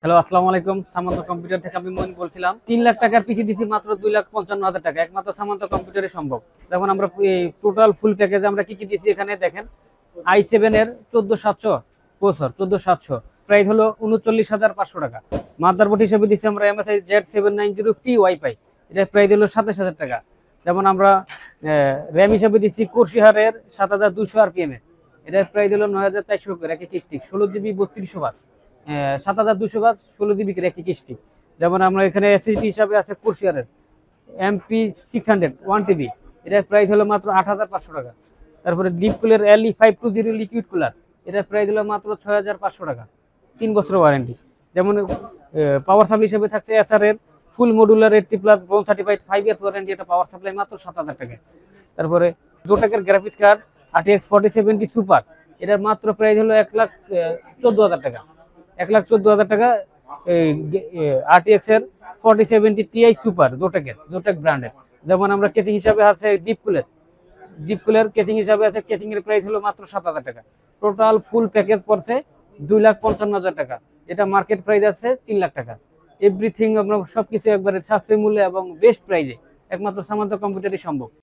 Hello, আসসালামু আলাইকুম। সামান্ত computer থেকে আমি মইন বলছিলাম। ৩ লাখ টাকার পিসি দিছি মাত্র 2,55,000 টাকা, একমাত্র সামান্ত কম্পিউটারে সম্ভব। যেমন আমরা টোটাল ফুল প্যাকেজে আমরা কি কি দিয়েছি এখানে দেখেন। i7 এর 14700 প্রসেসর, 14700 প্রাইস হলো 39,500 টাকা। মাদারবোর্ড হিসেবে দিচ্ছি আমরা MSI Z790P ওয়াইফাই, এটার প্রাইস হলো 27,000 টাকা। যেমন আমরা র্যাম হিসেবে দিচ্ছি কোর্সিহারের 7200 RPM এর, এটার প্রাইস হলো 9,400 করে, এক স্টিক 16GB 3200 7200 16GB একটি কিস্তি। যেমন আমরা এখানে এসএসডি হিসাবে আছে কোর্সিয়ারের MP600 1TB, এটার প্রাইস হলো মাত্র 8,500 টাকা। তারপরে deep cooler LE520 liquid cooler, এটার প্রাইস হলো মাত্র 6,500 টাকা, 3 বছরের ওয়ারেন্টি। যেমন পাওয়ার সাপ্লাই হিসেবে থাকছে এসআর এর full modular 80+ bronze certified 5 years warranty, এটা পাওয়ার সাপ্লাই মাত্র 7,000 টাকা। তারপরে জোটেকের গ্রাফিক্স কার্ড RTX 4070 সুপার, এটার মাত্র প্রাইস হলো 1,14,000 টাকা, 1,14,000 টাকা। RTX এর 4070 Ti সুপার জোটেক ব্র্যান্ডের। যেমন আমরা কেসিং হিসাবে আছে ডিপ কুলার কেসিং হিসাবে আছে, কেসিং এর প্রাইস হলো মাত্র 7,000 টাকা। টোটাল ফুল প্যাকেজ পড়ছে 2,55,000 টাকা, এটা মার্কেট প্রাইস আছে 3 লাখ টাকা। এভরিথিং আপনার সবকিছু একবারে সাশ্রয়ী মূল্যে এবং বেস্ট প্রাইসে একমাত্র সামান্ত কম্পিউটারই সম্ভব।